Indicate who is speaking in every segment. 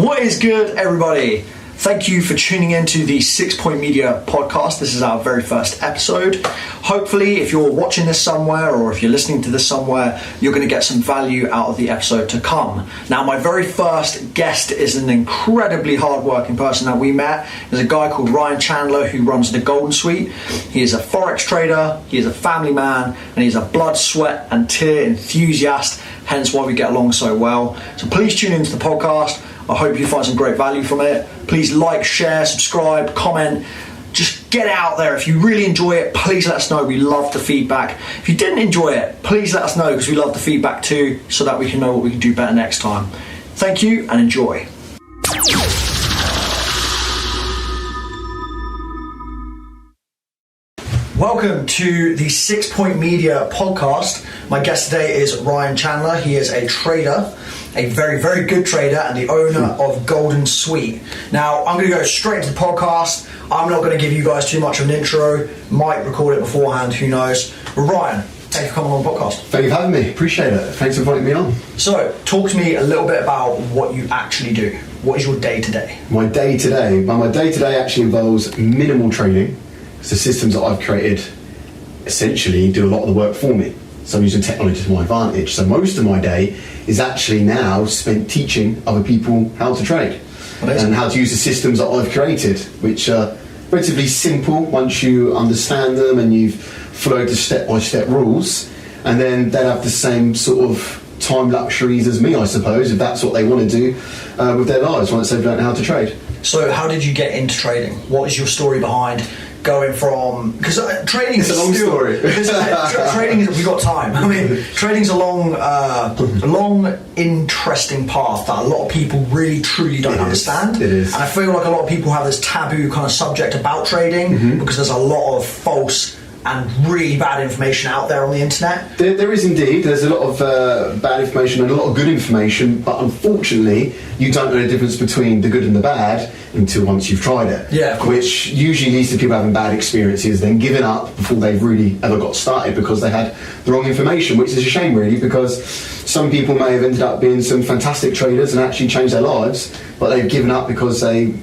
Speaker 1: What is good, everybody? Thank you for tuning into the 6 Point Media podcast. This is our very first episode. Hopefully, if you're watching this somewhere or if you're listening to this somewhere, you're going to get some value out of the episode to come. Now, my very first guest is an incredibly hardworking person that we met. There's a guy called Ryan Chandler who runs the Golden Suite. He is a Forex trader, he is a family man, and he's a blood, sweat, and tear enthusiast, hence why we get along so well. So please tune into the podcast. I hope you find some great value from it. Please like, share, subscribe, comment. Just get it out there. If you really enjoy it, please let us know. We love the feedback. If you didn't enjoy it, please let us know because we love the feedback too, so that we can know what we can do better next time. Thank you and enjoy. Welcome to the 6 Point Media podcast. My guest today is Ryan Chandler. He is a trader, a very, very good trader, and the owner of Golden Suite. Now, I'm going to go straight into the podcast. I'm not going to give you guys too much of an intro. Might record it beforehand, who knows. But Ryan, thank you for coming on the podcast.
Speaker 2: Thank you for having me. Appreciate it. Thanks for inviting me on.
Speaker 1: So, talk to me a little bit about what you actually do. What is your day-to-day?
Speaker 2: My day-to-day? Well, my day-to-day actually involves minimal trading. So systems that I've created essentially do a lot of the work for me. So I'm using technology to my advantage. So most of my day is actually now spent teaching other people how to trade and how to use the systems that I've created, which are relatively simple once you understand them and you've followed the step-by-step rules. And then they'll have the same sort of time luxuries as me, I suppose, if that's what they want to do with their lives once they've learned how to trade.
Speaker 1: So how did you get into trading? What is your story behind going from, because trading is
Speaker 2: a long story.
Speaker 1: Trading is, we've got time. I mean, trading's a long, interesting path that a lot of people really, truly don't understand.
Speaker 2: It is.
Speaker 1: And I feel like a lot of people have this taboo kind of subject about trading because there's a lot of false and really bad information out there on the internet.
Speaker 2: There is indeed. There's a lot of bad information and a lot of good information, but unfortunately, you don't know the difference between the good and the bad until once you've tried it.
Speaker 1: Yeah, of course.
Speaker 2: Which usually leads to people having bad experiences, then giving up before they've really ever got started because they had the wrong information, which is a shame really, because some people may have ended up being some fantastic traders and actually changed their lives, but they've given up because they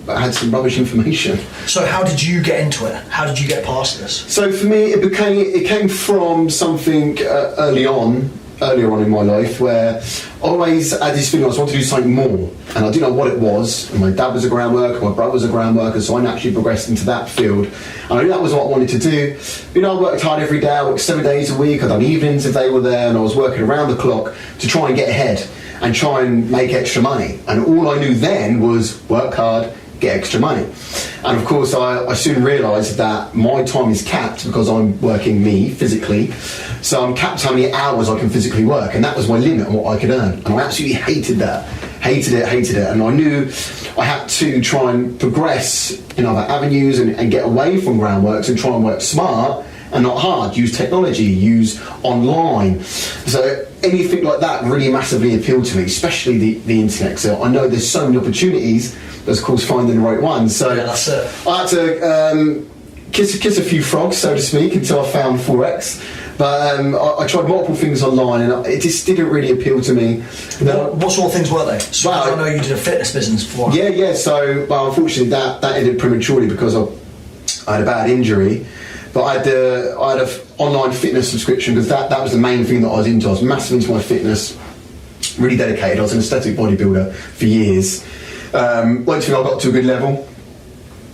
Speaker 2: had some rubbish information.
Speaker 1: So how did you get into it? How did you get past this?
Speaker 2: So for me, it came from something earlier on in my life where I always had this feeling I wanted to do something more, and I didn't know what it was. And my dad was a ground worker, my brother was a ground worker, so I naturally progressed into that field. And I knew that was what I wanted to do. You know, I worked hard every day. I worked 7 days a week. I'd done evenings if they were there, and I was working around the clock to try and get ahead and try and make extra money. And all I knew then was work hard, get extra money. And of course I soon realised that my time is capped because I'm working me physically, so I'm capped how many hours I can physically work, and that was my limit on what I could earn. And I absolutely hated it, and I knew I had to try and progress in other avenues and get away from groundworks and try and work smart and not hard, use technology, use online. So anything like that really massively appealed to me, especially the internet. So I know there's so many opportunities, but of course finding the right one. So
Speaker 1: yeah, that's it.
Speaker 2: I had to kiss a few frogs, so to speak, until I found Forex. But I tried multiple things online and it just didn't really appeal to me.
Speaker 1: What sort of things were they? So I know you did a fitness business before.
Speaker 2: Yeah. So, well, unfortunately that ended prematurely because I had a bad injury. But I had an online fitness subscription because that was the main thing that I was into. I was massive into my fitness, really dedicated. I was an aesthetic bodybuilder for years. Once I got to a good level,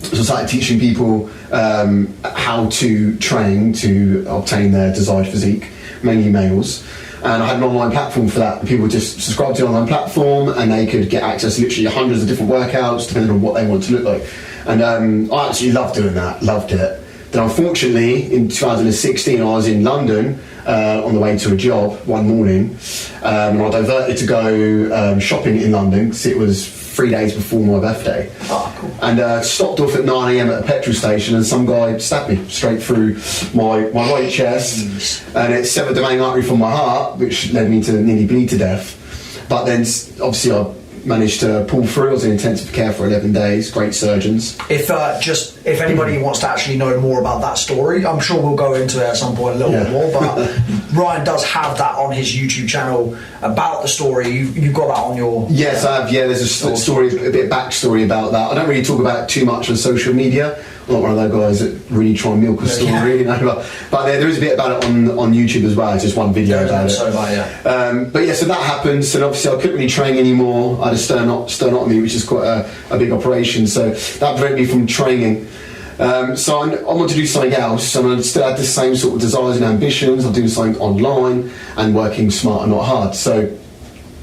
Speaker 2: so I started teaching people how to train to obtain their desired physique, mainly males. And I had an online platform for that. People just subscribed to an online platform and they could get access to literally hundreds of different workouts depending on what they wanted to look like. And I actually loved doing that, loved it. Then unfortunately, in 2016, I was in London on the way to a job one morning, and I diverted to go shopping in London because it was 3 days before my birthday.
Speaker 1: Oh, cool.
Speaker 2: And stopped off at 9 AM at a petrol station, and some guy stabbed me straight through my right chest, and it severed the main artery from my heart, which led me to nearly bleed to death. But then, obviously, I managed to pull through. I was in intensive care for 11 days. Great surgeons.
Speaker 1: If anybody wants to actually know more about that story, I'm sure we'll go into it at some point a little bit more. But Ryan does have that on his YouTube channel about the story. You've got that on your.
Speaker 2: Yes, I have. Yeah, there's a story, a bit of backstory about that. I don't really talk about it too much on social media. I'm not one of those guys that really try and milk a story, you know. But there is a bit about it on YouTube as well. It's just one video about it. So that happened. So obviously I couldn't really train anymore. I had a sternotomy, which is quite a big operation. So that prevented me from training. So I wanted to do something else, and I still had the same sort of desires and ambitions. I'm doing something online and working smart and not hard. So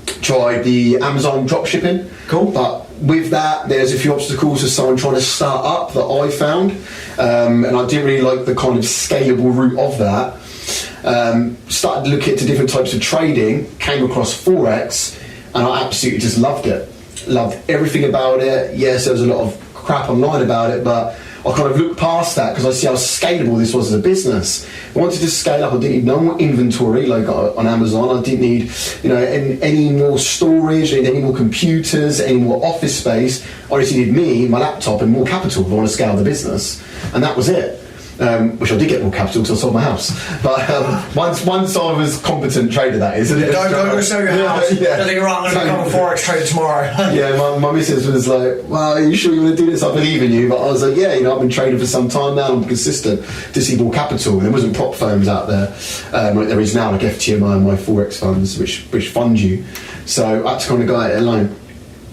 Speaker 2: tried the Amazon dropshipping.
Speaker 1: Cool.
Speaker 2: But with that, there's a few obstacles as someone trying to start up that I found, and I didn't really like the kind of scalable route of that. Started looking into different types of trading, came across Forex, and I absolutely just loved it. Loved everything about it. Yes, there was a lot of crap online about it, but I kind of looked past that because I see how scalable this was as a business. I wanted to scale up. I didn't need no more inventory like on Amazon. I didn't need, any more storage, any more computers, any more office space. I just needed me, my laptop, and more capital if I want to scale the business. And that was it. Which I did get more capital because I sold my house. But once I was competent trader, that is.
Speaker 1: Don't go sell your house. Don't think you're right, I'm going to become a Forex trader tomorrow.
Speaker 2: Yeah, my missus was like, well, are you sure you want to do this? I believe in you. But I was like, yeah, I've been trading for some time now. I'm consistent. Just need more capital. There wasn't prop firms out there like there is now, like FTMI and my Forex funds, which fund you. So I had to kind of go at it alone.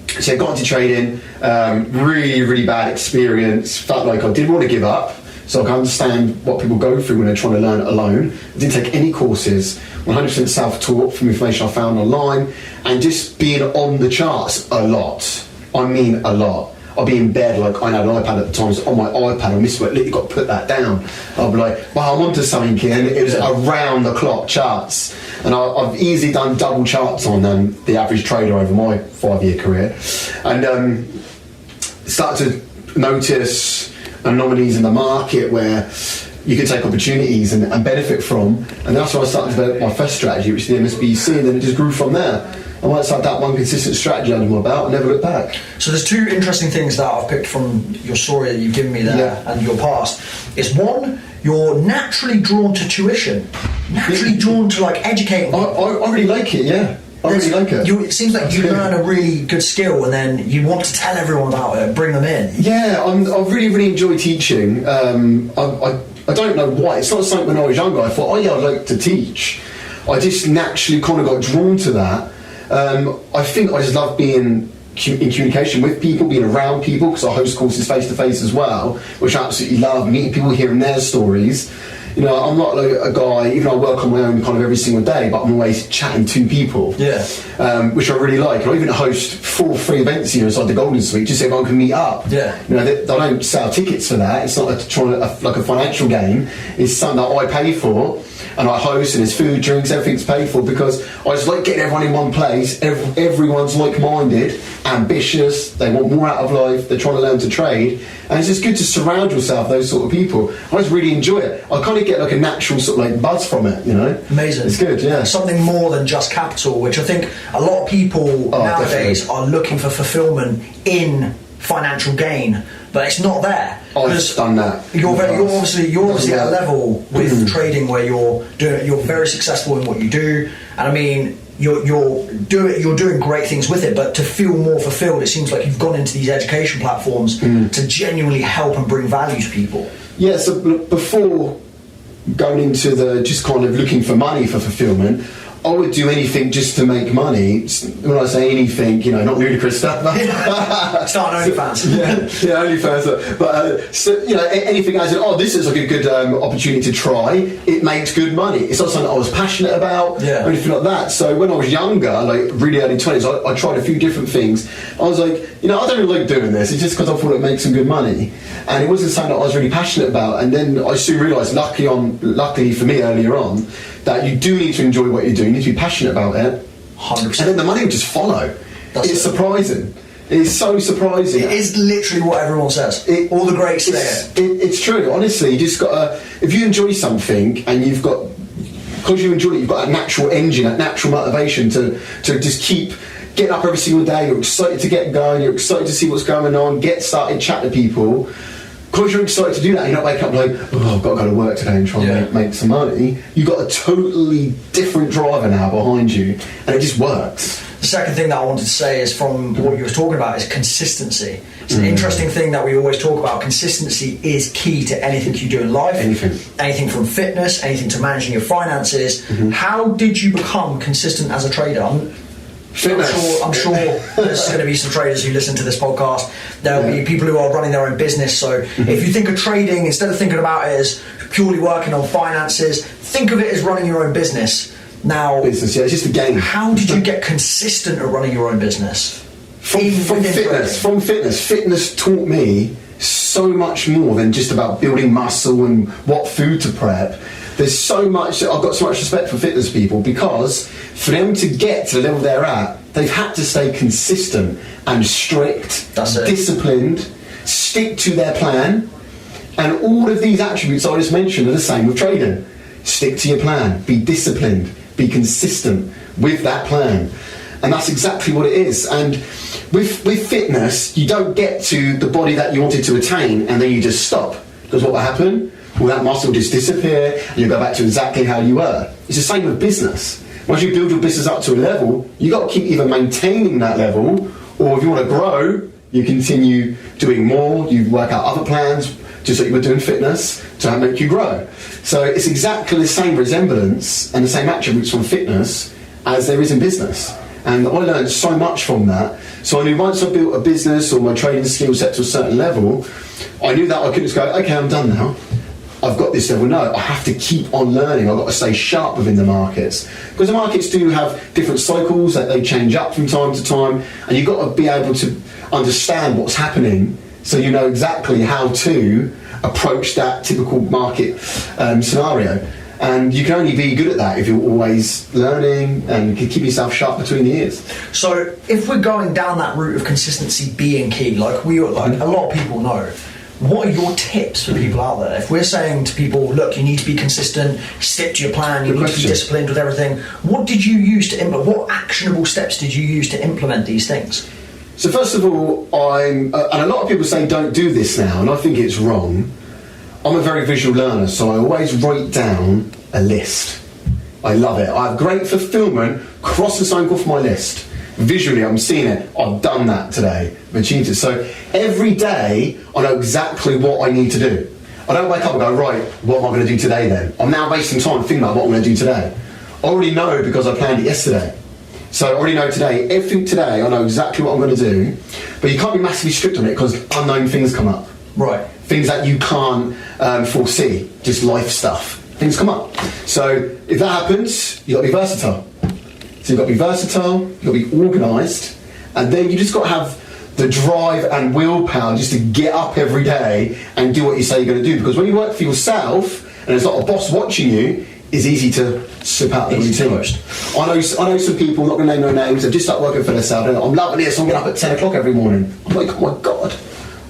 Speaker 2: So I got into trading. Really, really bad experience. Felt like I didn't want to give up. So I can understand what people go through when they're trying to learn it alone. I didn't take any courses, 100% self-taught from information I found online, and just being on the charts a lot. I mean a lot. I'll be in bed, like I had an iPad at the time, so on my iPad I missed it, you've got to put that down. I'll be like, well, I'm onto something here, and it was around the clock charts. And I've easily done double charts on the average trader over my 5-year career. And started to notice anomalies in the market where you can take opportunities and benefit from, and that's why I started to develop my first strategy, which is the MSBC, and then it just grew from there. And once I had that one consistent strategy under my belt, I never looked back.
Speaker 1: So there's two interesting things that I've picked from your story that you've given me there and your past. Is one, you're naturally drawn to tuition, naturally drawn to like educating.
Speaker 2: I really like it, yeah. I really like it.
Speaker 1: It seems like you learn a really good skill and then you want to tell everyone about it, bring them in.
Speaker 2: Yeah, I really, really enjoy teaching. I don't know why. It's not something when I was younger I thought, I'd like to teach. I just naturally kind of got drawn to that. I think I just love being in communication with people, being around people, because I host courses face-to-face as well, which I absolutely love, meeting people, hearing their stories. I'm not like a guy, even though I work on my own kind of every single day, but I'm always chatting to people, which I really like. I even host 4 free events here inside the Golden Suite, just so everyone can meet up. They don't sell tickets for that. It's not like a financial gain. It's something that I pay for, and I host, and there's food, drinks, everything's paid for, because I just like getting everyone in one place. Everyone's like-minded, ambitious, they want more out of life, they're trying to learn to trade, and it's just good to surround yourself with those sort of people. I just really enjoy it. I kind of get like a natural sort of like buzz from it,
Speaker 1: Amazing.
Speaker 2: It's good, yeah.
Speaker 1: Something more than just capital, which I think a lot of people nowadays are looking for fulfillment in financial gain, but it's not there.
Speaker 2: I've done that.
Speaker 1: You're obviously at a level with trading where you're very successful in what you do, and I mean you're doing great things with it. But to feel more fulfilled, it seems like you've gone into these education platforms to genuinely help and bring value to people.
Speaker 2: Yeah. So before going into the just kind of looking for money for fulfillment, I would do anything just to make money. When I say anything, not ludicrous stuff.
Speaker 1: Start an OnlyFans.
Speaker 2: yeah, OnlyFans. But anything as in, this is like a good opportunity to try. It makes good money. It's not something I was passionate about or anything like that. So when I was younger, like really early 20s, I tried a few different things. I was like, I don't really like doing this. It's just because I thought it makes some good money, and it wasn't something that I was really passionate about. And then I soon realised, luckily for me, earlier on, that you do need to enjoy what you're doing. You need to be passionate about it.
Speaker 1: 100%.
Speaker 2: And then the money will just follow. It's surprising. It's so surprising.
Speaker 1: It is literally what everyone says. All the greats say it.
Speaker 2: It's true. Honestly, you just got to, if you enjoy something and you've got, because you enjoy it, you've got a natural engine, a natural motivation to just keep getting up every single day, you're excited to get going, you're excited to see what's going on, get started, chat to people. Because you're excited to do that, you're not waking up like, oh, I've got to go to work today and try and make some money. You've got a totally different driver now behind you, and it just works.
Speaker 1: The second thing that I wanted to say is from what you were talking about is consistency. It's an interesting thing that we always talk about. Consistency is key to anything you do in life. Anything from fitness, anything to managing your finances. How did you become consistent as a trader? I'm sure there's going to be some traders who listen to this podcast. There'll be people who are running their own business. So if you think of trading, instead of thinking about it as purely working on finances, think of it as running your own business. Now,
Speaker 2: it's just a game.
Speaker 1: How did you get consistent at running your own business?
Speaker 2: From fitness. Fitness taught me so much more than just about building muscle and what food to prep. There's so much, I've got so much respect for fitness people, because for them to get to the level they're at, they've had to stay consistent and strict, disciplined, stick to their plan, and all of these attributes I just mentioned are the same with trading. Stick to your plan, be disciplined, be consistent with that plan. And that's exactly what it is. And with fitness, you don't get to the body that you wanted to attain and then you just stop. Because what will happen? Well, that muscle will just disappear and you go back to exactly how you were. It's the same with business. Once you build your business up to a level, you've got to keep either maintaining that level, or if you want to grow, you continue doing more, you work out other plans, just like you were doing fitness, to make you grow. So it's exactly the same resemblance and the same attributes from fitness as there is in business. And I learned so much from that. So I knew once I built a business or my trading skill set to a certain level, I knew that I couldn't just go, okay, I'm done now. I've got this level. No, I have to keep on learning. I've got to stay sharp within the markets. Because the markets do have different cycles that they change up from time to time, and you've got to be able to understand what's happening so you know exactly how to approach that typical market scenario. And you can only be good at that if you're always learning and you can keep yourself sharp between the ears.
Speaker 1: So if we're going down that route of consistency being key, like a lot of people know, what are your tips for people out there? If we're saying to people, look, you need to be consistent, stick to your plan, you need to be disciplined with everything, what did you use to implement? What actionable steps did you use to implement these things?
Speaker 2: So first of all, and a lot of people say don't do this now, and I think it's wrong. I'm a very visual learner, so I always write down a list. I love it. I have great fulfillment crossing something off my list. Visually, I'm seeing it. I've done that today. I've achieved it. So every day, I know exactly what I need to do. I don't wake up and go, right, what am I going to do today then? I'm now wasting time thinking about what I'm going to do today. I already know because I planned it yesterday. So I already know today, everything today, I know exactly what I'm going to do. But you can't be massively strict on it because unknown things come up.
Speaker 1: Right.
Speaker 2: Things that you can't foresee, just life stuff. Things come up. So if that happens, you've got to be versatile. So you've got to be versatile, you've got to be organised, and then you just got to have the drive and willpower just to get up every day and do what you say you're going to do. Because when you work for yourself and there's not a boss watching you, it's easy to slip out the routine. I know some people, not going to name no names, have just started working for themselves. I'm loving it, so I'm getting up at 10 o'clock every morning. I'm like, oh my God.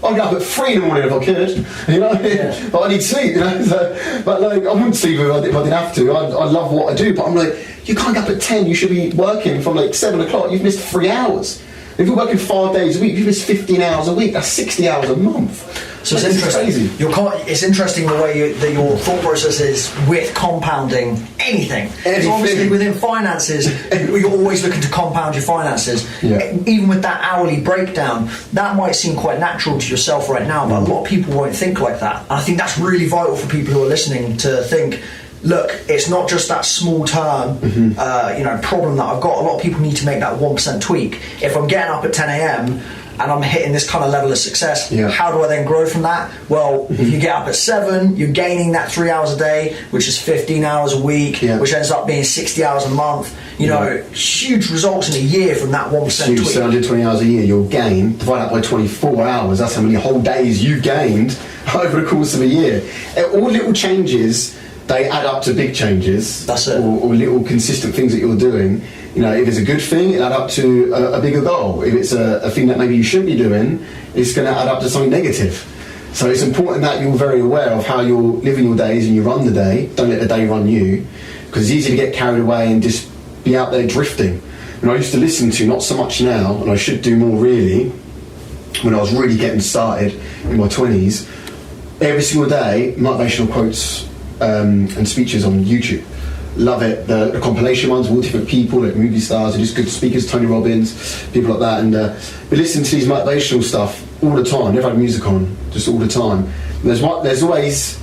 Speaker 2: I'd get up at 3 in the morning if I could, you know. Yeah. But I need sleep, you know. So, but like, I wouldn't sleep if I didn't have to. I love what I do, but I'm like, you can't get up at 10. You should be working from like 7 o'clock. You've missed 3 hours. If you're working 5 days a week, you've missed 15 hours a week. That's 60 hours a month.
Speaker 1: So it's interesting. It's interesting the way that your thought process is with compounding anything. So obviously within finances, you're always looking to compound your finances.
Speaker 2: Yeah.
Speaker 1: Even with that hourly breakdown, that might seem quite natural to yourself right now, but a lot of people won't think like that. And I think that's really vital for people who are listening to think, look, it's not just that small term problem that I've got. A lot of people need to make that 1% tweak. If I'm getting up at 10 a.m. and I'm hitting this kind of level of success, how do I then grow from that? Well, if you get up at 7, you're gaining that 3 hours a day, which is 15 hours a week, which ends up being 60 hours a month. You know, huge results in a year from that 1% tweak.
Speaker 2: 720 hours a year you'll gain, divide that by 24 hours, that's how many whole days you've gained over the course of a year. All little changes, they add up to big changes.
Speaker 1: That's it.
Speaker 2: Or little consistent things that you're doing. You know, if it's a good thing, it'll add up to a bigger goal. If it's a thing that maybe you shouldn't be doing, it's going to add up to something negative. So it's important that you're very aware of how you're living your days and you run the day. Don't let the day run you, because it's easy to get carried away and just be out there drifting. And I used to listen to, not so much now, and I should do more really, when I was really getting started in my 20s, every single day, motivational quotes and speeches on YouTube. Love it. The compilation ones, all different people, like movie stars, and just good speakers, Tony Robbins, people like that. And we listen to these motivational stuff all the time. Never had music on, just all the time. And there's always,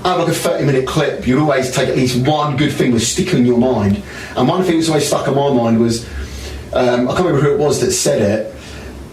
Speaker 2: out of like a 30-minute clip, you'd always take at least one good thing that stick in your mind. And one thing that's always stuck in my mind was, I can't remember who it was that said it,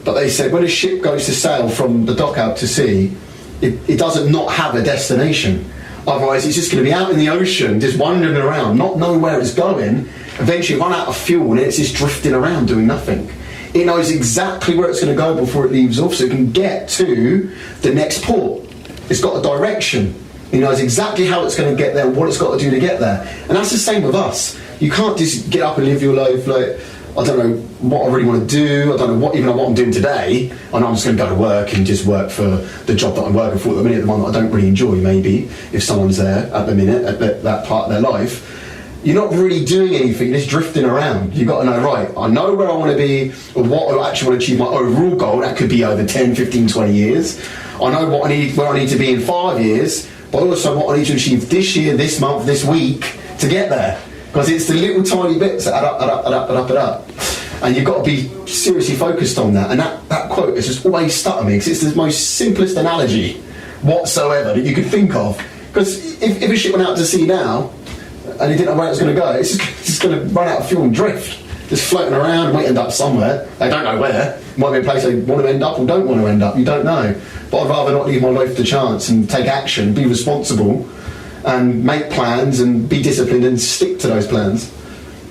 Speaker 2: but they said when a ship goes to sail from the dock out to sea, it doesn't not have a destination. Otherwise, it's just going to be out in the ocean, just wandering around, not knowing where it's going. Eventually, run out of fuel, and it's just drifting around doing nothing. It knows exactly where it's going to go before it leaves off, so it can get to the next port. It's got a direction. It knows exactly how it's going to get there, what it's got to do to get there. And that's the same with us. You can't just get up and live your life like, I don't know what I really want to do, I don't know what I'm doing today, I know I'm just going to go to work and just work for the job that I'm working for at the minute, the one that I don't really enjoy maybe, if someone's there at the minute, at that part of their life. You're not really doing anything, you're just drifting around. You've got to know, right, I know where I want to be, or what I actually want to achieve, my overall goal, that could be over 10, 15, 20 years. I know what where I need to be in 5 years, but also what I need to achieve this year, this month, this week, to get there. Because it's the little tiny bits that add up. And you've got to be seriously focused on that. And that quote has just always stuck with me, because it's the most simplest analogy whatsoever that you could think of. Because if a ship went out to sea now, and you didn't know where it was going to go, it's just going to run out of fuel and drift. Just floating around, might end up somewhere. They don't know where. Might be a place they want to end up or don't want to end up. You don't know. But I'd rather not leave my life to chance and take action, be responsible, and make plans and be disciplined and stick to those plans.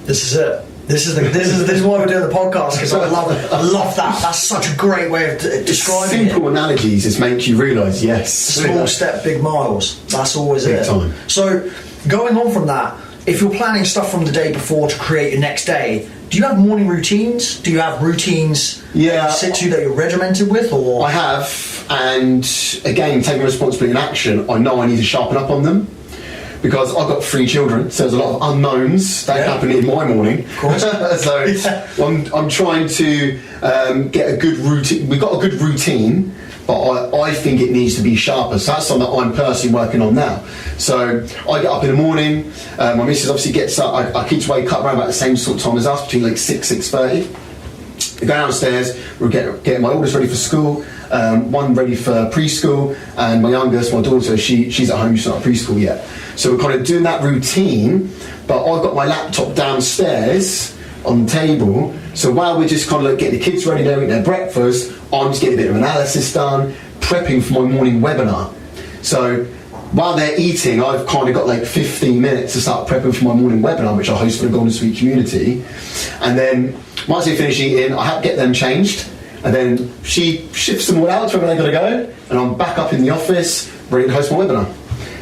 Speaker 1: This is it. This is why we're doing the podcast, because I love that. That's such a great way of describing it.
Speaker 2: Simple analogies just make you realise, yes.
Speaker 1: Small step, big miles. That's always
Speaker 2: big
Speaker 1: it.
Speaker 2: Time.
Speaker 1: So, going on from that, if you're planning stuff from the day before to create your next day, do you have morning routines? Do you have routines that you sit to that you're regimented with? Or
Speaker 2: I have, and again, taking responsibility and action, I know I need to sharpen up on them. Because I've got 3 children, so there's a lot of unknowns that happen in my morning.
Speaker 1: Of course.
Speaker 2: So I'm trying to get a good routine. We've got a good routine, but I think it needs to be sharper. So that's something that I'm personally working on now. So I get up in the morning. My missus obviously gets up. I keep to wake up around about the same sort of time as us, between like 6:30. We go downstairs. We're getting my oldest ready for school. One ready for preschool, and my youngest, my daughter, she's at home. She's not at preschool yet. So we're kind of doing that routine, but I've got my laptop downstairs on the table. So while we're just kind of like getting the kids ready, they're eating their breakfast, I'm just getting a bit of analysis done, prepping for my morning webinar. So while they're eating, I've kind of got like 15 minutes to start prepping for my morning webinar, which I host for the Golden Sweet community. And then once they finish eating, I have to get them changed. And then she shifts them all out to where they've got to go, and I'm back up in the office ready to host my webinar.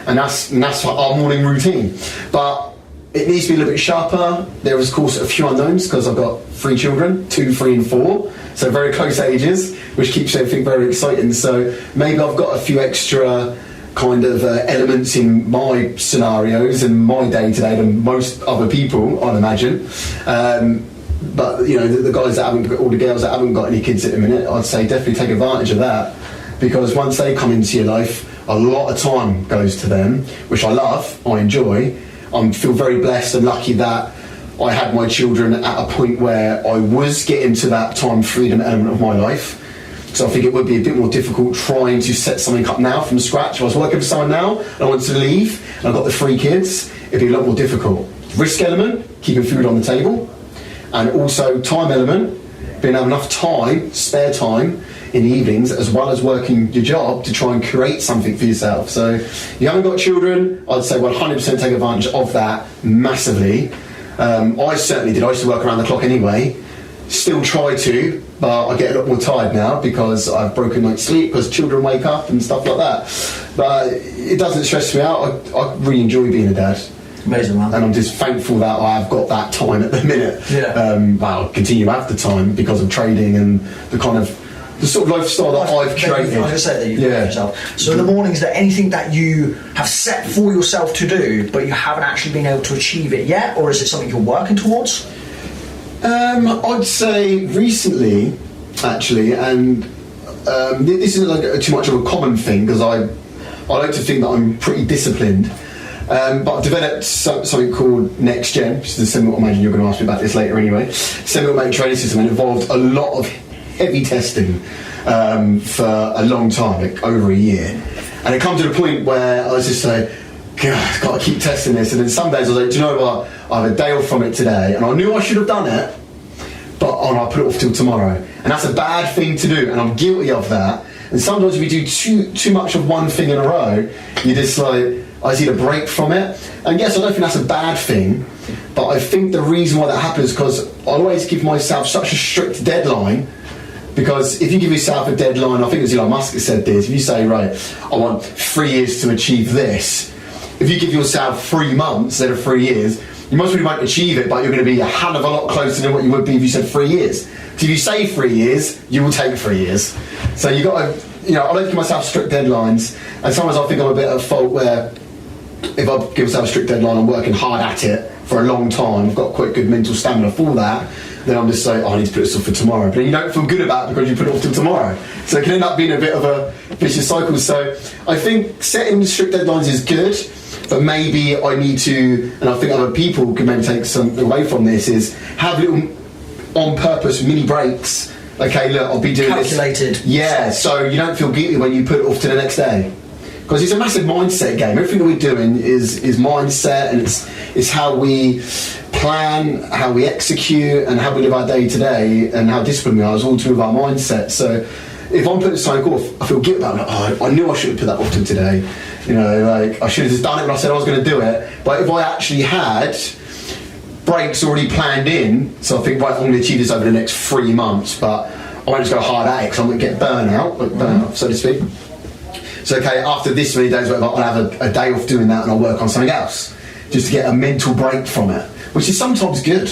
Speaker 2: And that's our morning routine. But it needs to be a little bit sharper. There is, of course, a few unknowns because I've got 3 children, 2, 3 and 4, so very close ages, which keeps everything very exciting. So maybe I've got a few extra kind of elements in my scenarios and my day-to-day than most other people, I'd imagine. But you know, the guys that haven't got, all the girls that haven't got any kids at the minute, I'd say definitely take advantage of that, because once they come into your life, a lot of time goes to them, which I love, I enjoy. I feel very blessed and lucky that I had my children at a point where I was getting to that time freedom element of my life. So I think it would be a bit more difficult trying to set something up now from scratch. If I was working for someone now and I wanted to leave and I've got the 3 kids, it'd be a lot more difficult. Risk element, keeping food on the table, and also time element, being able enough time, spare time in the evenings, as well as working your job to try and create something for yourself. So if you haven't got children, I'd say 100% take advantage of that massively. I certainly did. I used to work around the clock anyway. Still try to, but I get a lot more tired now because I've broken night's sleep, because children wake up and stuff like that. But it doesn't stress me out. I really enjoy being a dad.
Speaker 1: Amazing, man.
Speaker 2: And I'm just thankful that I've got that time at the minute.
Speaker 1: Yeah.
Speaker 2: I'll continue to have the time because of trading and the sort of lifestyle that I've created.
Speaker 1: I was going to say that you've got yourself. So in the morning, is there anything that you have set for yourself to do, but you haven't actually been able to achieve it yet, or is it something you're working towards?
Speaker 2: I'd say recently, actually, and this isn't like too much of a common thing because I like to think that I'm pretty disciplined. But I've developed something called Next Gen, which is a semi-automated, I imagine you're going to ask me about this later anyway, semi-automated training system, and involved a lot of heavy testing for a long time, like over a year. And it comes to the point where I was just like, God, I've got to keep testing this. And then some days I was like, do you know what, I have a day off from it today, and I knew I should have done it, but I'll put it off till tomorrow. And that's a bad thing to do, and I'm guilty of that. And sometimes if you do too much of one thing in a row, you're just like, I just need a break from it. And yes, I don't think that's a bad thing, but I think the reason why that happens is because I always give myself such a strict deadline. Because if you give yourself a deadline, I think it was Elon Musk that said this, if you say, right, I want 3 years to achieve this, if you give yourself 3 months instead of 3 years, you most probably won't achieve it, but you're going to be a hell of a lot closer than what you would be if you said 3 years. So if you say 3 years, you will take 3 years. So you got to, I don't give myself strict deadlines, and sometimes I think I'm a bit at fault where if I give myself a strict deadline, I'm working hard at it for a long time, I've got quite good mental stamina for that, then I'm just saying, I need to put this off for tomorrow. But you don't feel good about it because you put it off till tomorrow. So it can end up being a bit of a vicious cycle. So I think setting strict deadlines is good, but maybe I need to, and I think other people can maybe take some away from this, is have little on-purpose mini breaks. Okay, look, I'll be doing
Speaker 1: calculated.
Speaker 2: This. Yeah, so you don't feel guilty when you put it off to the next day. Because it's a massive mindset game. Everything that we're doing is mindset, and it's how we plan, how we execute, and how we live our day to day, and how disciplined we are. It's all to do with our mindset. So if I'm putting something off, I feel guilty about it. Like, I knew I shouldn't put that off till today. Like I should have just done it when I said I was going to do it. But if I actually had breaks already planned in, so I think, right, I'm going to achieve this over the next 3 months, but I won't just go hard at it because I'm going to get burnout, so to speak. So okay, after this many days, I'll have a day off doing that, and I'll work on something else, just to get a mental break from it, which is sometimes good.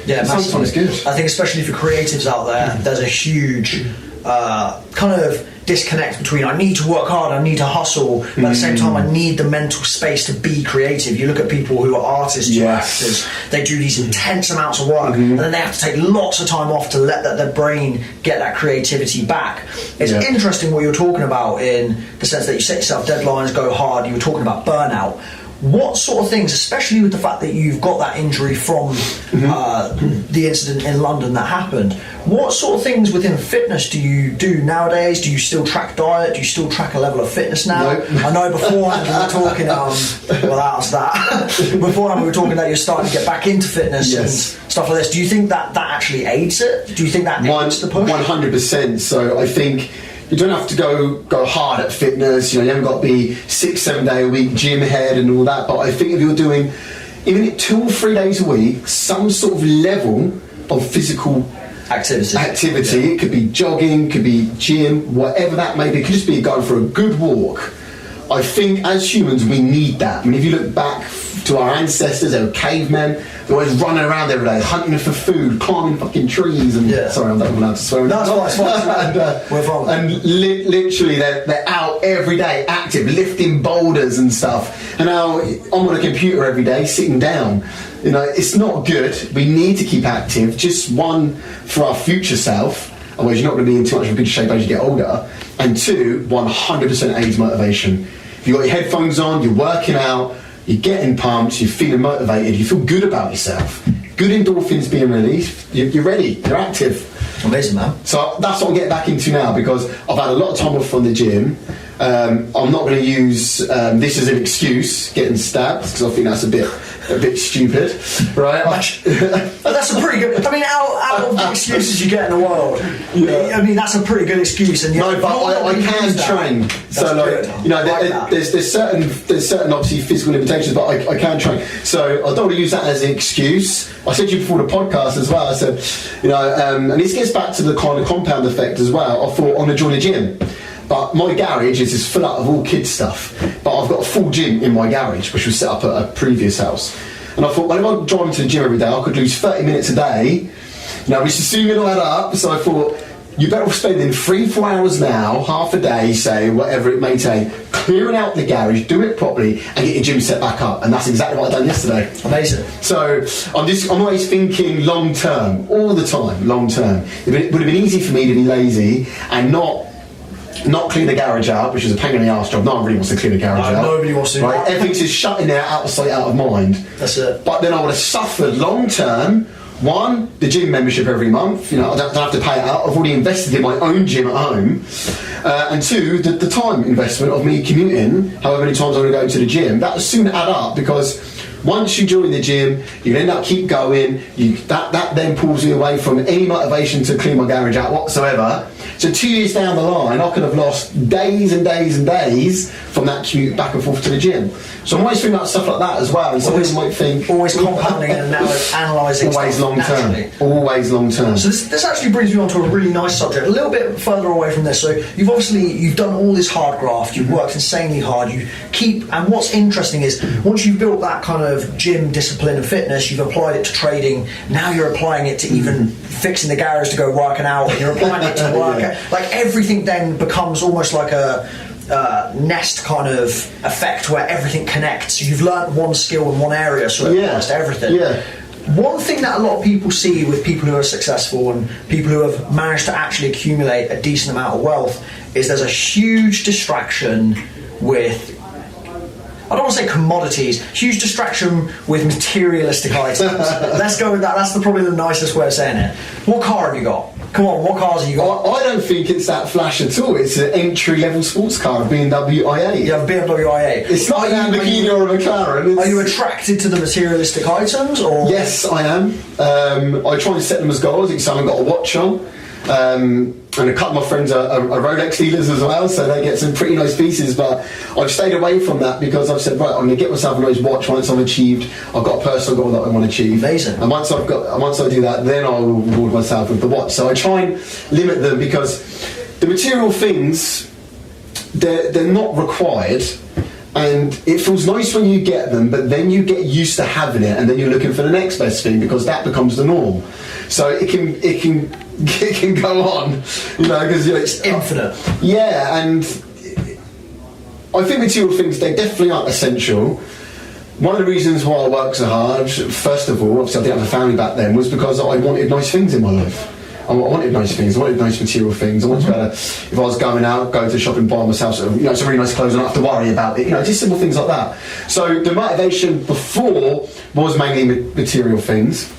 Speaker 1: Yeah,
Speaker 2: sometimes good.
Speaker 1: I think especially for creatives out there, there's a huge kind of disconnect between I need to work hard, I need to hustle, but at the same time I need the mental space to be creative. You look at people who are artists or actors, they do these intense amounts of work, and then they have to take lots of time off to let their brain get that creativity back. It's interesting what you're talking about in the sense that you set yourself deadlines, go hard. You were talking about burnout. What sort of things, especially with the fact that you've got that injury from the incident in London that happened, what sort of things within fitness do you do nowadays? Do you still track diet? Do you still track a level of fitness now?
Speaker 2: Nope.
Speaker 1: I know beforehand we were talking, beforehand we were talking that you're starting to get back into fitness and stuff like this. Do you think that actually aids it? Do you think that aids the push?
Speaker 2: 100%. So I think you don't have to go hard at fitness. You haven't got to be 6-7 day a week gym head and all that. But I think if you're doing even 2 or 3 days a week, some sort of level of physical activity. It could be jogging, could be gym, whatever that may be. It could just be going for a good walk. I think as humans we need that. I mean, if you look back to our ancestors, they were cavemen. They're always running around every day, hunting for food, climbing fucking trees, and sorry, I'm not allowed to swear.
Speaker 1: That's fine.
Speaker 2: and literally, they're out every day, active, lifting boulders and stuff. And now I'm on a computer every day, sitting down. It's not good. We need to keep active. Just one, for our future self. Otherwise, you're not going to be in too much of a good shape as you get older. And 2, 100% aids motivation. If you've got your headphones on, you're working out, you're getting pumped, you're feeling motivated, you feel good about yourself. Good endorphins being released, you're ready, you're active.
Speaker 1: Amazing, man.
Speaker 2: So that's what I'm getting back into now, because I've had a lot of time off from the gym. I'm not going to use this as an excuse, getting stabbed, because I think that's a bit stupid, right?
Speaker 1: That's a pretty good. I mean, out of the excuses you get in the world, I mean that's a pretty good excuse. And
Speaker 2: no, but I can train. So there's certain obviously physical limitations, but I can train. So I don't want to use that as an excuse. I said to you before the podcast as well. I said, and this gets back to the kind of compound effect as well. I thought I'm going to join a gym. But my garage is just full up of all kids stuff. But I've got a full gym in my garage, which was set up at a previous house. And I thought, well, if I'm driving to the gym every day, I could lose 30 minutes a day. Which is soon going to add up. So I thought, you're better off spending 3-4 hours now, half a day, say, whatever it may take, clearing out the garage, do it properly, and get your gym set back up. And that's exactly what I've done yesterday.
Speaker 1: Amazing.
Speaker 2: So I'm always thinking long term, all the time, long term. It would have been easy for me to be lazy and not clean the garage out, which is a pain in the arse job. No one really wants to clean the garage out.
Speaker 1: Nobody wants to do that.
Speaker 2: Everything's just shutting there, out of sight, out of mind.
Speaker 1: That's it.
Speaker 2: But then I would have suffered long term. One, the gym membership every month. I don't have to pay it out. I've already invested in my own gym at home. And two, the time investment of me commuting, however many times I'm going to go to the gym, that will soon add up, because once you join the gym, you end up keep going. That then pulls you away from any motivation to clean my garage out whatsoever. So 2 years down the line, I could have lost days and days and days from that commute back and forth to the gym. So I'm always thinking about stuff like that as well. And some people might think...
Speaker 1: Always compounding and now analysing
Speaker 2: always
Speaker 1: stuff
Speaker 2: long term.
Speaker 1: naturally.
Speaker 2: Always long term.
Speaker 1: So this actually brings me on to a really nice subject, a little bit further away from this. So you've done all this hard graft, you've worked insanely hard, and what's interesting is, once you've built that kind of gym discipline and fitness, you've applied it to trading, now you're applying it to even fixing the garage to go working out, and you're applying it to work. Like everything then becomes almost like a nest kind of effect where everything connects. So you've learned one skill in one area, so it applies to everything.
Speaker 2: Yeah.
Speaker 1: One thing that a lot of people see with people who are successful and people who have managed to actually accumulate a decent amount of wealth is there's a huge distraction with, I don't want to say commodities, huge distraction with materialistic items. Let's go with that. That's probably the nicest way of saying it. What car have you got? Come on, what cars have you got?
Speaker 2: I don't think it's that flash at all. It's an entry-level sports car, a BMW i8.
Speaker 1: You have a BMW i8.
Speaker 2: It's not a Lamborghini or a McLaren.
Speaker 1: Are you attracted to the materialistic items? Or?
Speaker 2: Yes, I am. I try and set them as goals. So I haven't got a watch on. And a couple of my friends are Rolex dealers as well, so they get some pretty nice pieces, but I've stayed away from that because I've said, right, I'm going to get myself a nice watch once I've achieved, I've got a personal goal that I want to achieve.
Speaker 1: Amazing.
Speaker 2: And once I do that, then I will reward myself with the watch. So I try and limit them, because the material things, they're not required, and it feels nice when you get them, but then you get used to having it, and then you're looking for the next best thing, because that becomes the norm. So it can go on, because it's
Speaker 1: infinite.
Speaker 2: Yeah, and I think material things, they definitely aren't essential. One of the reasons why I work so hard, first of all, obviously I didn't have a family back then, was because I wanted nice things in my life. I wanted nice things. I wanted nice material things. I wanted to be able to, if I was going out, go to the shop and buy myself some really nice clothes and not have to worry about it. Just simple things like that. So the motivation before was mainly material things,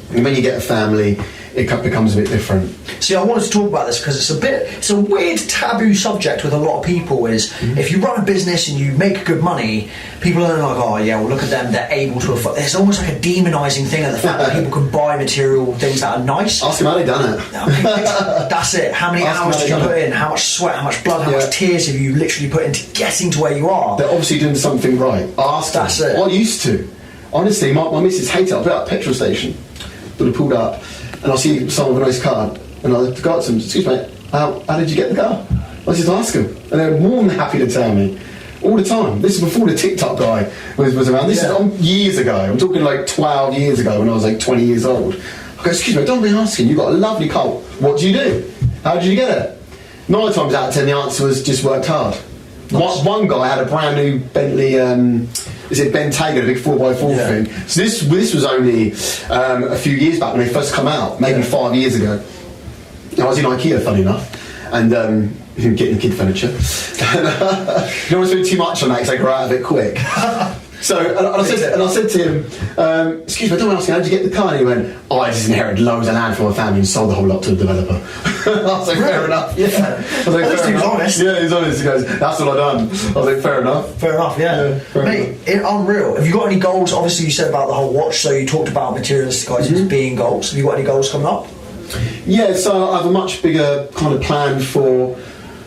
Speaker 2: and when you get a family, it becomes a bit different.
Speaker 1: See, I wanted to talk about this because it's a weird taboo subject with a lot of people. Is if you run a business and you make good money, people are like, oh yeah, well look at them, they're able to afford. There's almost like a demonising thing of the fact that people can buy material things that are nice.
Speaker 2: Ask them how they done it.
Speaker 1: That's it. How many hours did you put in? How much sweat? How much blood? How much tears have you literally put into getting to where you are?
Speaker 2: They're obviously doing something right. Ask them.
Speaker 1: That's it.
Speaker 2: I used to. Honestly, my missus hated it. I'll be at a petrol station, would have pulled up, and I'll see someone with a nice car, and I'll go up to them, excuse me, how did you get the car? I just ask them, and they're more than happy to tell me, all the time. This is before the TikTok guy was around. This is years ago. I'm talking like 12 years ago when I was like 20 years old. I go, excuse me, don't be asking, you've got a lovely car. What do you do? How did you get it? 9 times out of 10 the answer was just worked hard. Nice. One guy had a brand new Bentley, is it Ben Taylor, the big 4x4 thing. So this was only a few years back when they first come out, maybe 5 years ago. I was in IKEA, funny enough, and getting kid furniture. And, you don't want to spend too much on that because they grow out of it quick. So, and I said to him, excuse me, I don't want to ask you, how did you get the car? And he went, I just inherited loads of land from my family and sold the whole lot to the developer. I was like, fair enough. Yeah. I was like,
Speaker 1: at least he was honest.
Speaker 2: Yeah, he's honest. He goes, that's what I've done. I was like, fair enough.
Speaker 1: Fair enough, yeah. Mate, unreal. Have you got any goals? Obviously, you said about the whole watch, so you talked about materialistic items being goals. Have you got any goals coming up?
Speaker 2: Yeah, so I have a much bigger kind of plan for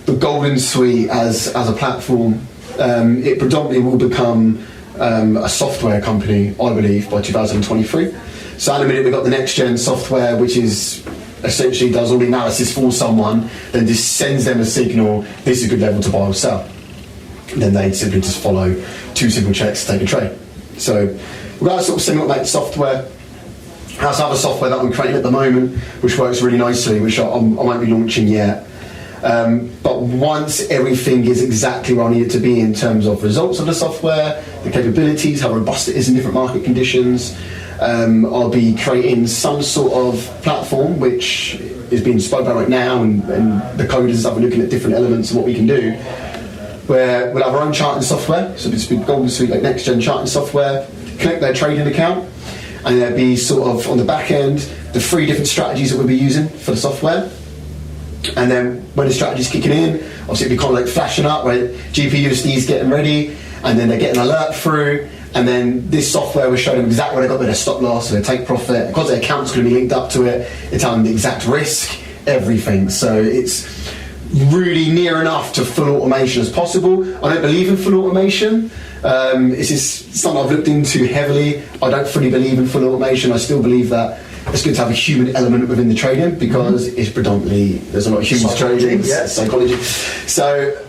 Speaker 2: the Golden Suite as a platform. It predominantly will become a software company, I believe, by 2023. So in a minute we've got the next gen software, which is essentially does all the analysis for someone, then just sends them a signal, this is a good level to buy or sell. And then they simply just follow 2 simple checks to take a trade. So we've got a sort of similar like software. I also have a software that I'm creating at the moment, which works really nicely, which I won't be launching yet. But once everything is exactly where I need it to be in terms of results of the software, the capabilities, how robust it is in different market conditions, I'll be creating some sort of platform which is being spoken about right now, and the coders and stuff are looking at different elements of what we can do, where we'll have our own charting software, so it's Golden Suite, like next gen charting software, connect their trading account, and there'll be sort of on the back end the 3 different strategies that we'll be using for the software. And then when the strategy's kicking in, obviously it'll be kind of like flashing up, right? GPUSD is getting ready, and then they're getting an alert through, and then this software will show them exactly where they got their stop loss, so their take profit, because their account's going to be linked up to it, it's telling them the exact risk, everything. So it's really near enough to full automation as possible. I don't believe in full automation. This is something I've looked into heavily. I don't fully believe in full automation. I still believe that it's good to have a human element within the trading, because it's predominantly, there's a lot of humans trading, psychology. So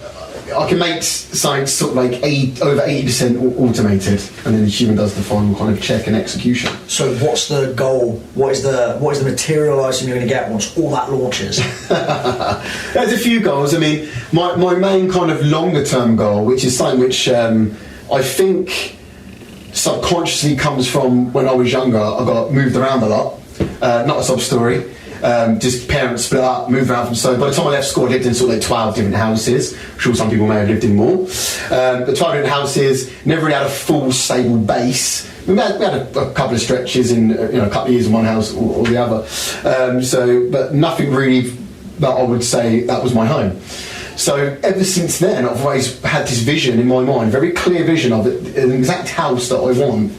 Speaker 2: I can make science sort of like over 80% automated, and then the human does the final kind of check and execution.
Speaker 1: So what's the goal? What is the material item you're going to get once all that launches?
Speaker 2: There's a few goals. I mean, my main kind of longer term goal, which is something which I think subconsciously comes from when I was younger. I got moved around a lot. Not a sob story. Just parents split up, moved around from so. By the time I left school, I lived in sort of like 12 different houses. I'm sure some people may have lived in more. But 12 different houses, never really had a full stable base. We had a couple of stretches in a couple of years in one house or the other. But nothing really that I would say that was my home. So ever since then, I've always had this vision in my mind, very clear vision of it, an exact house that I want.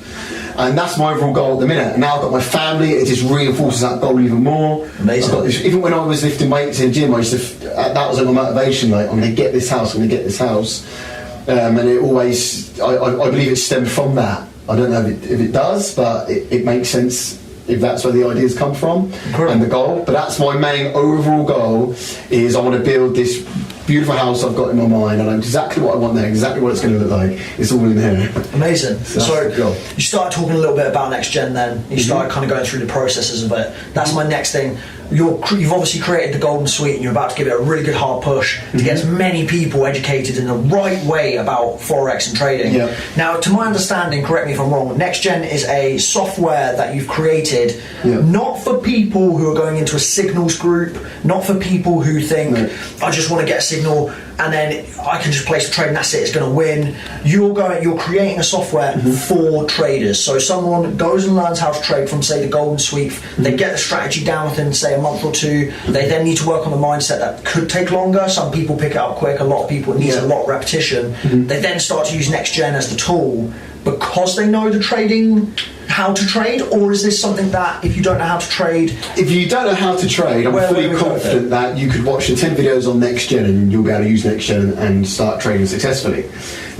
Speaker 2: And that's my overall goal at the minute. And now I've got my family, it just reinforces that goal even more.
Speaker 1: Amazing.
Speaker 2: Even when I was lifting weights in the gym, that was like my motivation, like, I'm going to get this house, And it always, I believe it stemmed from that. I don't know if it does, but it makes sense if that's where the ideas come from. Incredible. And the goal. But that's my main overall goal, is I want to build this beautiful house I've got in my mind. I know exactly what I want there, exactly what it's going to look like. It's all in here.
Speaker 1: Amazing. So you started talking a little bit about next gen then. You started kind of going through the processes of it. That's my next thing. You've obviously created the Golden Suite, and you're about to give it a really good hard push to get as many people educated in the right way about Forex and trading.
Speaker 2: Yeah.
Speaker 1: Now, to my understanding, correct me if I'm wrong, Next Gen is a software that you've created not for people who are going into a signals group, not for people who think, I just want to get a signal and then I can just place a trade and that's it, it's going to win. You're creating a software for traders. So someone goes and learns how to trade from, say, the Golden Suite, they get the strategy down within, say, a month or two. They then need to work on the mindset that could take longer. Some people pick it up quick, a lot of people, it needs a lot of repetition. They then start to use Next Gen as the tool because they know the trading, how to trade, or is this something that if you don't know how to trade...
Speaker 2: If you don't know how to trade, I'm fully confident that you could watch the 10 videos on Next Gen and you'll be able to use Next Gen and start trading successfully.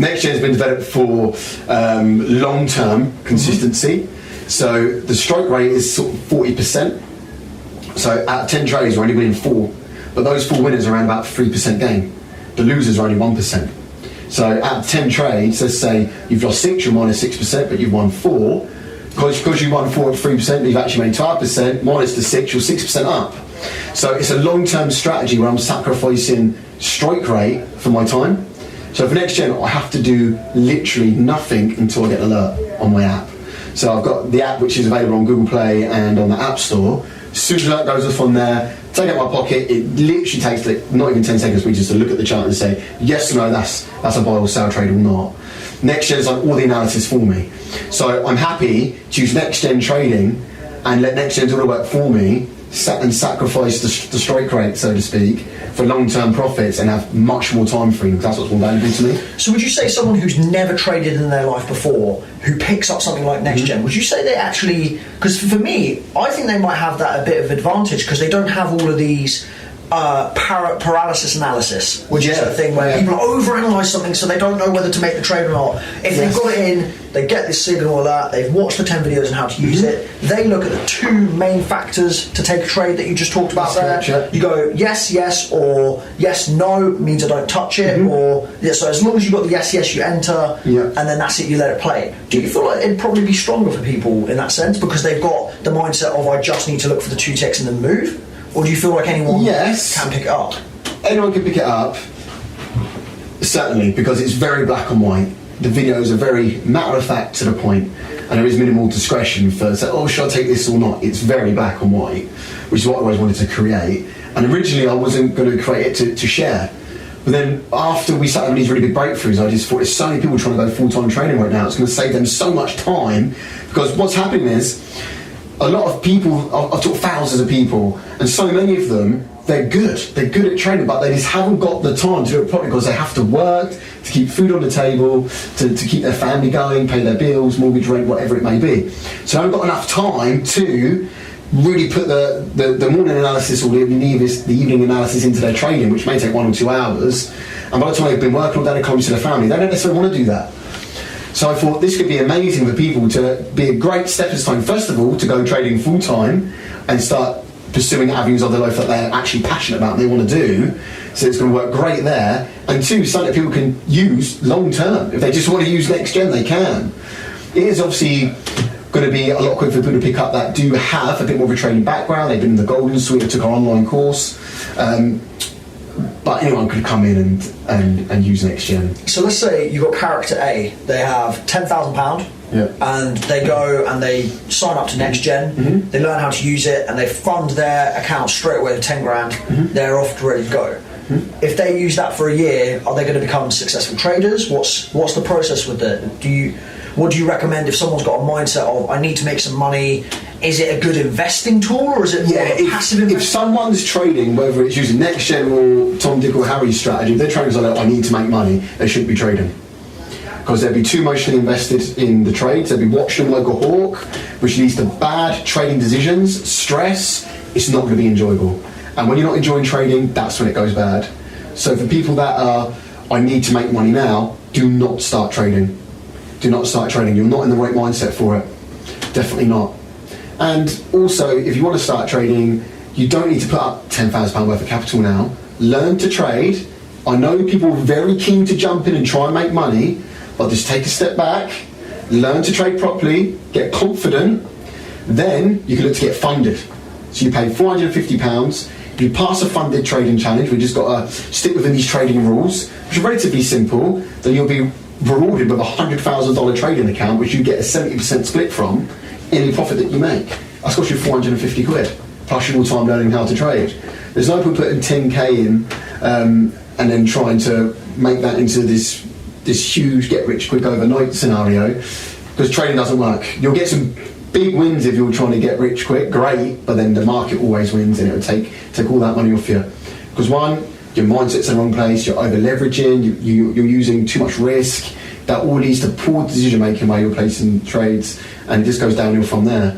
Speaker 2: Next Gen has been developed for long-term consistency. So the strike rate is sort of 40%. So out of 10 trades, we're only winning 4. But those 4 winners are around about 3% gain. The losers are only 1%. So out of 10 trades, let's say you've lost 6, you're minus 6%, but you've won 4. Because you won 4 at 3%, you've actually made 12%, minus the 6, you're 6% up. So it's a long-term strategy where I'm sacrificing strike rate for my time. So for Next Gen, I have to do literally nothing until I get an alert on my app. So I've got the app which is available on Google Play and on the App Store. As soon as the alert goes off on there, take out my pocket, it literally takes like not even 10 seconds for me just to look at the chart and say, yes or no, that's a buy or sell trade or not. Next Gen's done all the analysis for me. So I'm happy to use Next Gen trading and let Next Gen do all the work for me and sacrifice the strike rate, so to speak, for long-term profits and have much more time freedom, because that's what's more valuable to me.
Speaker 1: So would you say someone who's never traded in their life before, who picks up something like Next Gen, would you say they actually, because for me, I think they might have that a bit of advantage because they don't have all of these paralysis analysis, which is a thing where people overanalyze something so they don't know whether to make the trade or not. If they've got it in, they get this signal alert, they've watched the 10 videos on how to use it, they look at the 2 main factors to take a trade that you just talked about there. You go yes, yes, or yes, no means I don't touch it, or so as long as you've got the yes, yes, you enter, and then that's it, you let it play. Do you feel like it'd probably be stronger for people in that sense because they've got the mindset of I just need to look for the 2 ticks and then move? Or do you feel like anyone can pick it up?
Speaker 2: anyone can pick it up, certainly, because it's very black and white. The videos are very matter of fact to the point, and there is minimal discretion for say, oh, should I take this or not? It's very black and white, which is what I always wanted to create. And originally I wasn't going to create it to share. But then after we started having these really big breakthroughs, I just thought there's so many people trying to go full-time training right now, it's going to save them so much time, because what's happening is a lot of people, I've taught thousands of people, and so many of them, they're good at training, but they just haven't got the time to do it properly because they have to work, to keep food on the table, to keep their family going, pay their bills, mortgage, rent, whatever it may be. So I haven't got enough time to really put the morning analysis or the evening analysis into their training, which may take 1 or 2 hours. And by the time they've been working all day and come to their family, they don't necessarily want to do that. So I thought this could be amazing for people to be a great stepping stone, first of all, to go trading full time and start pursuing avenues of their life that they're actually passionate about and they want to do. So it's going to work great there. And 2, something that people can use long term. If they just want to use next gen, they can. It is obviously going to be a lot quicker for people to pick up that do have a bit more of a training background. They've been in the Golden Suite, they took our online course. But anyone could come in and use next gen.
Speaker 1: So let's say you've got character A, they have £10,000 and they go and they sign up to next gen, they learn how to use it and they fund their account straight away with 10 grand, they're off to ready to go. If they use that for a year, are they going to become successful traders? What's the process with it? What do you recommend if someone's got a mindset of, I need to make some money? Is it a good investing tool, or is it more passive investment?
Speaker 2: If someone's trading, whether it's using next gen or Tom, Dick or Harry's strategy, if they're trading like, I need to make money, they shouldn't be trading. Because they'll be too emotionally invested in the trades, they'll be watching like a hawk, which leads to bad trading decisions, stress. It's not going to be enjoyable. And when you're not enjoying trading, that's when it goes bad. So for people that are, I need to make money now, do not start trading. Do not start trading. You're not in the right mindset for it. Definitely not. And also, if you want to start trading, you don't need to put up £10,000 worth of capital now. Learn to trade. I know people are very keen to jump in and try and make money, but just take a step back, learn to trade properly, get confident, then you can look to get funded. So you pay £450. If you pass a funded trading challenge, we just got to stick within these trading rules, which are relatively simple, then you'll be rewarded with a $100,000 trading account, which you get a 70% split from any profit that you make. That's cost you 450 quid, plus your time learning how to trade. There's no point putting 10k in and then trying to make that into this huge get rich quick overnight scenario, because trading doesn't work. You'll get some big wins if you're trying to get rich quick, great, but then the market always wins and it'll take all that money off you. Because one, your mindset's in the wrong place, you're over leveraging, you're using too much risk. That all leads to poor decision making while you're placing trades, and it just goes downhill from there.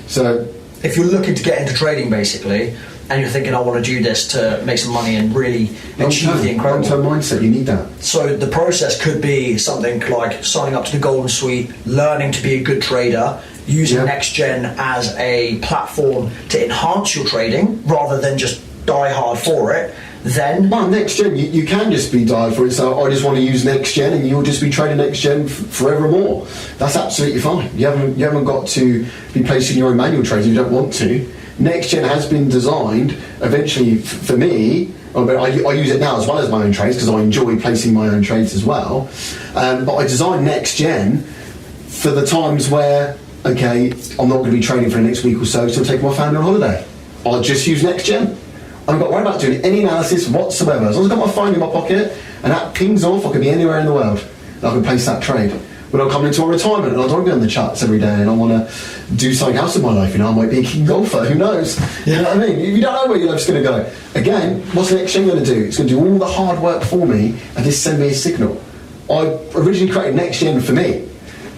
Speaker 2: So
Speaker 1: if you're looking to get into trading basically, and you're thinking I want to do this to make some money and really achieve the incredible
Speaker 2: long-term mindset, you need that.
Speaker 1: So the process could be something like signing up to the Golden Suite, learning to be a good trader, using Next Gen as a platform to enhance your trading rather than just die hard for it. Then
Speaker 2: Next Gen, you can just be dialed for it. So I just want to use Next Gen, and you'll just be trading Next Gen forevermore. That's absolutely fine. You haven't got to be placing your own manual trades if you don't want to. Next Gen has been designed eventually for me. I use it now as well as my own trades because I enjoy placing my own trades as well. But I designed Next Gen for the times where, okay, I'm not going to be trading for the next week or so, so I'm taking my family on holiday. I'll just use Next Gen. I haven't got to worry about doing any analysis whatsoever. As long as I've got my phone in my pocket and that pings off, I could be anywhere in the world and I can place that trade. When I'm coming into a retirement and I don't want to be on the charts every day and I want to do something else in my life, I might be a king golfer, who knows? You know what I mean? You don't know where your life's going to go. Again, what's Next Gen going to do? It's going to do all the hard work for me and just send me a signal. I originally created Next Gen for me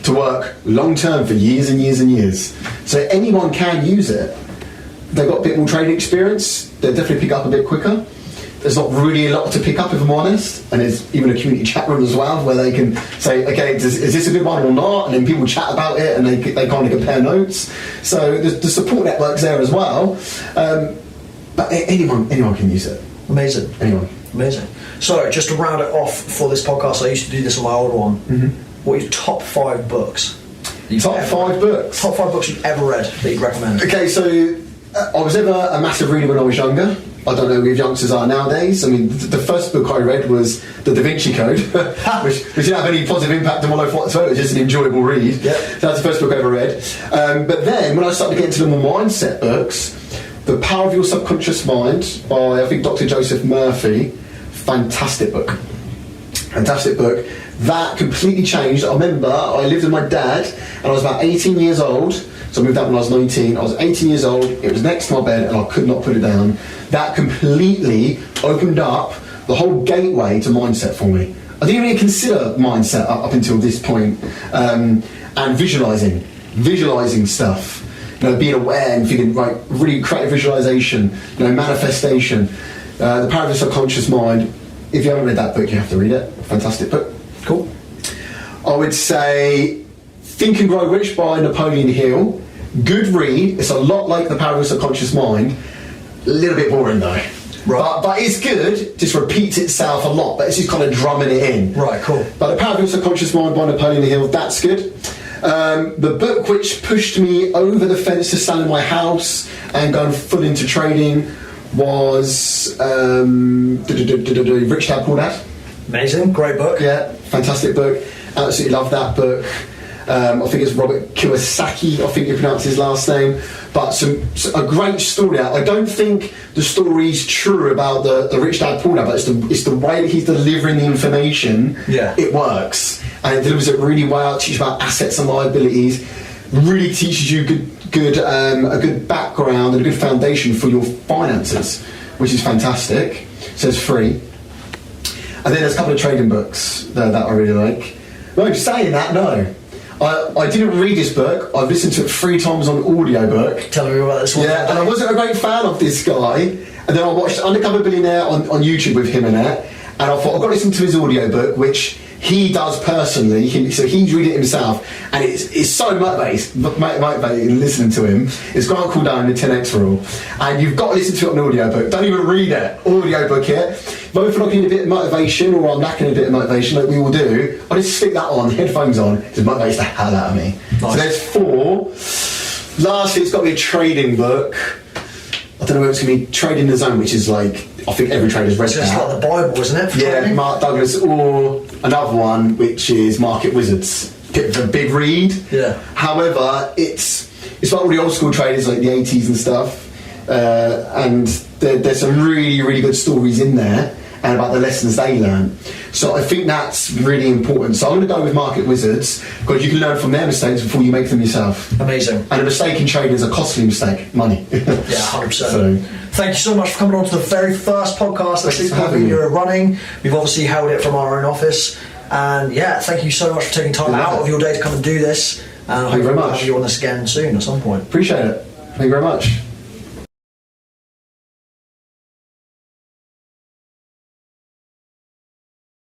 Speaker 2: to work long term for years and years and years. So anyone can use it. They've got a bit more trading experience, they'll definitely pick up a bit quicker. There's not really a lot to pick up if I'm honest, and there's even a community chat room as well where they can say, okay, is this a good one or not, and then people chat about it and they kind of compare notes. So the support network's there as well, but anyone can use it.
Speaker 1: Amazing.
Speaker 2: Anyone.
Speaker 1: Amazing. So just to round it off for this podcast, I used to do this on my old one. What are your top 5 books?
Speaker 2: Top 5 books?
Speaker 1: Top 5 books you've ever read that you'd recommend.
Speaker 2: Okay, so I was ever a massive reader when I was younger. I don't know if youngsters are nowadays. I mean, the first book I read was The Da Vinci Code, which didn't have any positive impact on my life whatsoever. It was just an enjoyable read.
Speaker 1: Yeah.
Speaker 2: So that's the first book I ever read. But then, when I started to get into the more mindset books, The Power of Your Subconscious Mind by, I think, Dr. Joseph Murphy, fantastic book. Fantastic book. That completely changed. I remember I lived with my dad, and I was about 18 years old. So I moved out when I was 19. I was 18 years old. It was next to my bed, and I could not put it down. That completely opened up the whole gateway to mindset for me. I didn't even consider mindset up until this point. And visualizing stuff. Being aware and thinking, right, really creative visualization. Manifestation. The Power of the Subconscious Mind. If you haven't read that book, you have to read it. Fantastic book.
Speaker 1: Cool.
Speaker 2: I would say Think and Grow Rich by Napoleon Hill. Good read. It's a lot like The Power of the Subconscious Mind. A little bit boring though.
Speaker 1: Right.
Speaker 2: But it's good. Just repeats itself a lot, but it's just kind of drumming it in.
Speaker 1: Right, cool.
Speaker 2: But The Power of the Subconscious Mind by Napoleon Hill, that's good. The book which pushed me over the fence to selling my house and going full into trading was Rich Dad Poor Dad.
Speaker 1: Amazing, great book.
Speaker 2: Yeah, fantastic book. Absolutely love that book. I think it's Robert Kiyosaki, I think you pronounce his last name. But a great story. I don't think the story's true about the Rich Dad Poor Dad, but it's the way that he's delivering the information.
Speaker 1: Yeah.
Speaker 2: It works. And it delivers it really well. It teaches about assets and liabilities. Really teaches you a good background and a good foundation for your finances, which is fantastic. So it's free. And then there's a couple of trading books that I really like. No, saying that, no. I didn't read this book. I've listened to it 3 times on audiobook.
Speaker 1: Tell me about this one.
Speaker 2: Yeah, and I wasn't a great fan of this guy. And then I watched Undercover Billionaire on YouTube with him in it. And I thought, I've got to listen to his audiobook, which he does personally. So he's reading it himself. And it's so motivating listening to him. It's Grant Cardone, the 10X Rule. And you've got to listen to it on audiobook. Don't even read it. Audiobook it. Both if I need a bit of motivation or I'm lacking a bit of motivation, like we all do, I just stick that on, headphones on, it motivates the hell out of me. Nice. So there's 4. Lastly, it's got to be a trading book. I don't know whether it's going to be Trading the Zone, which is like, I think every trader's read that.
Speaker 1: It's just like the Bible, isn't it?
Speaker 2: Yeah, trading? Mark Douglas, or another one, which is Market Wizards. The big read.
Speaker 1: Yeah.
Speaker 2: However, it's like all the old school traders, like the 80s and stuff, and there's some really, really good stories in there. And about the lessons they learn. So I think that's really important. So I'm going to go with Market Wizards because you can learn from their mistakes before you make them yourself.
Speaker 1: Amazing.
Speaker 2: And a mistake in trading is a costly mistake, money.
Speaker 1: Yeah, 100%.
Speaker 2: So,
Speaker 1: thank you so much for coming on to the very first podcast that 6 Media are running. We've obviously held it from our own office. And yeah, thank you so much for taking time out of your day to come and do this. And I hope we'll have you on this again soon at some point.
Speaker 2: Appreciate it. Thank you very much.